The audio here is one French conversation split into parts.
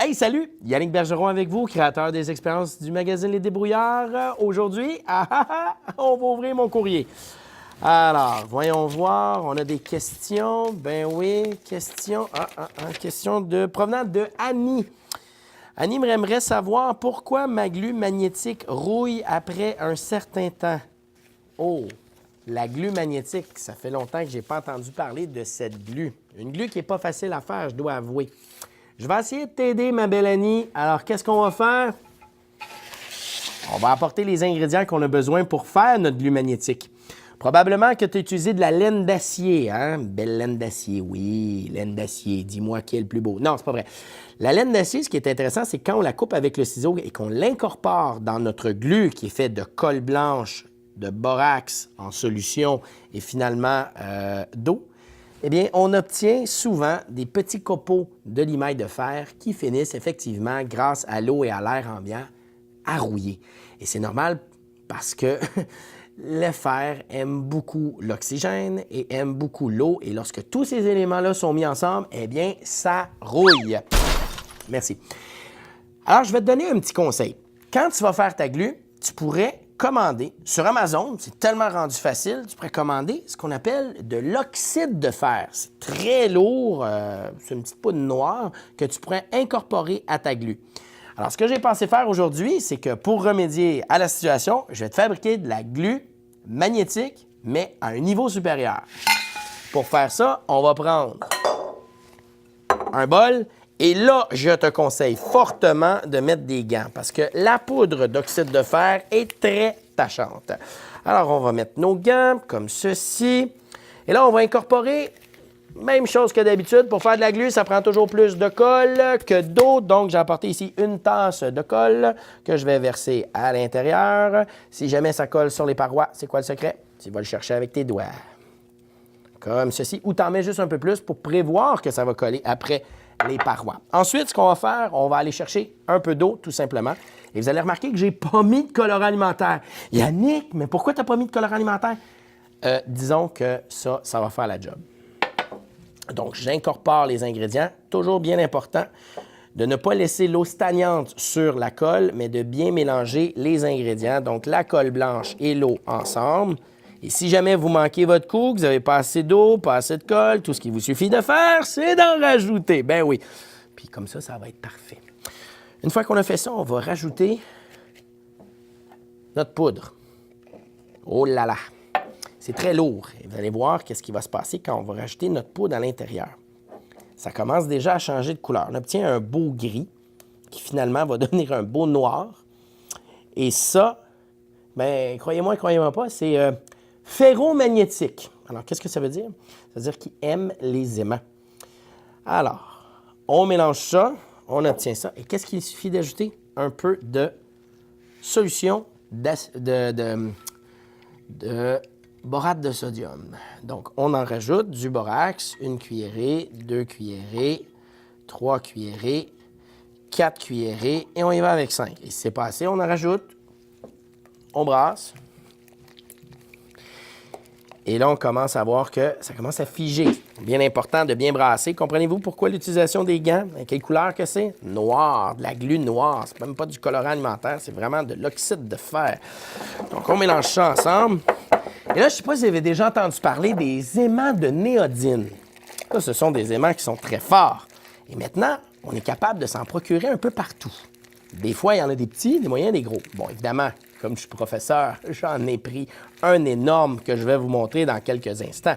Hey, salut! Yannick Bergeron avec vous, créateur des expériences du magazine Les Débrouillards. Aujourd'hui, on va ouvrir mon courrier. Alors, voyons voir, on a des questions. Ben oui, questions. Question provenant de Annie. Annie aimerait savoir pourquoi ma glu magnétique rouille après un certain temps. Oh, la glu magnétique, ça fait longtemps que je n'ai pas entendu parler de cette glu. Une glu qui n'est pas facile à faire, je dois avouer. Je vais essayer de t'aider, ma belle Annie. Alors, qu'est-ce qu'on va faire? On va apporter les ingrédients qu'on a besoin pour faire notre glu magnétique. Probablement que tu as utilisé de la laine d'acier, hein? Belle laine d'acier, oui, laine d'acier. Dis-moi qui est le plus beau. Non, c'est pas vrai. La laine d'acier, ce qui est intéressant, c'est quand on la coupe avec le ciseau et qu'on l'incorpore dans notre glu qui est fait de colle blanche, de borax en solution et finalement d'eau, eh bien, on obtient souvent des petits copeaux de limaille de fer qui finissent effectivement, grâce à l'eau et à l'air ambiant, à rouiller. Et c'est normal parce que le fer aime beaucoup l'oxygène et aime beaucoup l'eau. Et lorsque tous ces éléments-là sont mis ensemble, eh bien, ça rouille. Merci. Alors, je vais te donner un petit conseil. Quand tu vas faire ta glu, tu pourrais commander sur Amazon, c'est tellement rendu facile, tu pourrais commander ce qu'on appelle de l'oxyde de fer. C'est très lourd, c'est une petite poudre noire que tu pourrais incorporer à ta glu. Alors, ce que j'ai pensé faire aujourd'hui, c'est que pour remédier à la situation, je vais te fabriquer de la glu magnétique, mais à un niveau supérieur. Pour faire ça, on va prendre un bol. Et là, je te conseille fortement de mettre des gants parce que la poudre d'oxyde de fer est très tachante. Alors, on va mettre nos gants comme ceci. Et là, on va incorporer, même chose que d'habitude. Pour faire de la glu, ça prend toujours plus de colle que d'eau. Donc, j'ai apporté ici une tasse de colle que je vais verser à l'intérieur. Si jamais ça colle sur les parois, c'est quoi le secret? Tu vas le chercher avec tes doigts. Comme ceci. Ou t'en mets juste un peu plus pour prévoir que ça va coller après les parois. Ensuite, ce qu'on va faire, on va aller chercher un peu d'eau, tout simplement. Et vous allez remarquer que je n'ai pas mis de colorant alimentaire. Yannick, mais pourquoi tu n'as pas mis de colorant alimentaire? Disons que ça va faire la job. Donc, j'incorpore les ingrédients. Toujours bien important de ne pas laisser l'eau stagnante sur la colle, mais de bien mélanger les ingrédients. Donc, la colle blanche et l'eau ensemble. Et si jamais vous manquez votre coup, que vous n'avez pas assez d'eau, pas assez de colle, tout ce qu'il vous suffit de faire, c'est d'en rajouter. Ben oui. Puis comme ça va être parfait. Une fois qu'on a fait ça, on va rajouter notre poudre. Oh là là! C'est très lourd. Et vous allez voir qu'est-ce qui va se passer quand on va rajouter notre poudre à l'intérieur. Ça commence déjà à changer de couleur. On obtient un beau gris qui finalement va devenir un beau noir. Et ça, ben croyez-moi, croyez-moi pas, c'est ferromagnétique. Alors, qu'est-ce que ça veut dire? Ça veut dire qu'il aime les aimants. Alors, on mélange ça, on obtient ça. Et qu'est-ce qu'il suffit d'ajouter? Un peu de solution de borate de sodium. Donc, on en rajoute du borax, 1 cuillerée, 2 cuillerées, 3 cuillerées, 4 cuillerées, et on y va avec 5. Et si c'est pas assez, on en rajoute, on brasse. Et là, on commence à voir que ça commence à figer. Bien important de bien brasser. Comprenez-vous pourquoi l'utilisation des gants? Quelle couleur que c'est? Noir, de la glu noire. C'est même pas du colorant alimentaire, c'est vraiment de l'oxyde de fer. Donc, on mélange ça ensemble. Et là, je ne sais pas si vous avez déjà entendu parler des aimants de néodyne. Ça, ce sont des aimants qui sont très forts. Et maintenant, on est capable de s'en procurer un peu partout. Des fois, il y en a des petits, des moyens, des gros. Bon, évidemment, comme je suis professeur, j'en ai pris un énorme que je vais vous montrer dans quelques instants.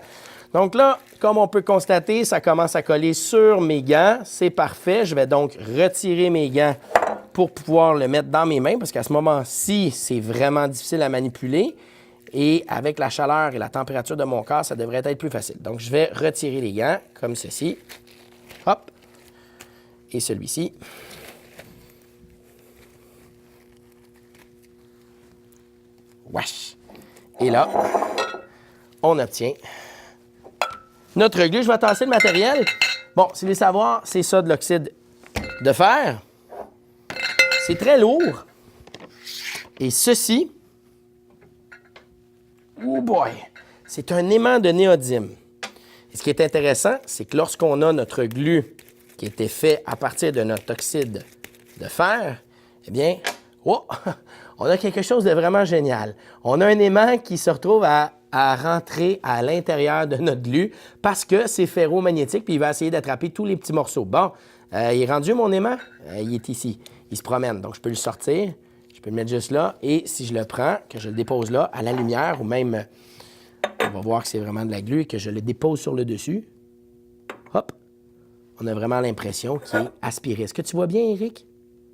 Donc là, comme on peut constater, ça commence à coller sur mes gants. C'est parfait. Je vais donc retirer mes gants pour pouvoir le mettre dans mes mains parce qu'à ce moment-ci, c'est vraiment difficile à manipuler. Et avec la chaleur et la température de mon corps, ça devrait être plus facile. Donc, je vais retirer les gants comme ceci. Hop. Et celui-ci. Wesh! Et là, on obtient notre glu. Je vais tasser le matériel. Bon, si vous voulez savoir, c'est ça de l'oxyde de fer. C'est très lourd. Et ceci, oh boy, c'est un aimant de néodyme. Et ce qui est intéressant, c'est que lorsqu'on a notre glu qui était fait à partir de notre oxyde de fer, eh bien, oh, on a quelque chose de vraiment génial. On a un aimant qui se retrouve à rentrer à l'intérieur de notre glu parce que c'est ferromagnétique, puis il va essayer d'attraper tous les petits morceaux. Bon, il est rendu mon aimant? Il est ici. Il se promène, donc je peux le sortir. Je peux le mettre juste là. Et si je le prends, que je le dépose là, à la lumière, ou même, on va voir que c'est vraiment de la glu, et que je le dépose sur le dessus, hop, on a vraiment l'impression qu'il est aspiré. Est-ce que tu vois bien, Eric?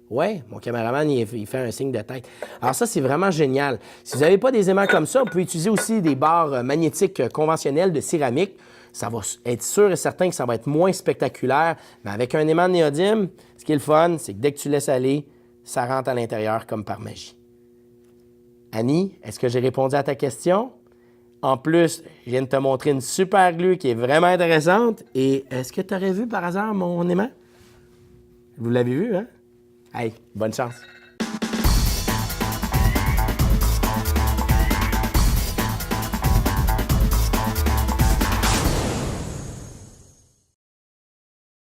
Oui, mon caméraman, il fait un signe de tête. Alors ça, c'est vraiment génial. Si vous n'avez pas des aimants comme ça, vous pouvez utiliser aussi des barres magnétiques conventionnelles de céramique. Ça va être sûr et certain que ça va être moins spectaculaire. Mais avec un aimant de néodyme, ce qui est le fun, c'est que dès que tu laisses aller, ça rentre à l'intérieur comme par magie. Annie, est-ce que j'ai répondu à ta question? En plus, je viens de te montrer une super glue qui est vraiment intéressante. Et est-ce que tu aurais vu par hasard mon aimant? Vous l'avez vu, hein? Hey, bonne chance!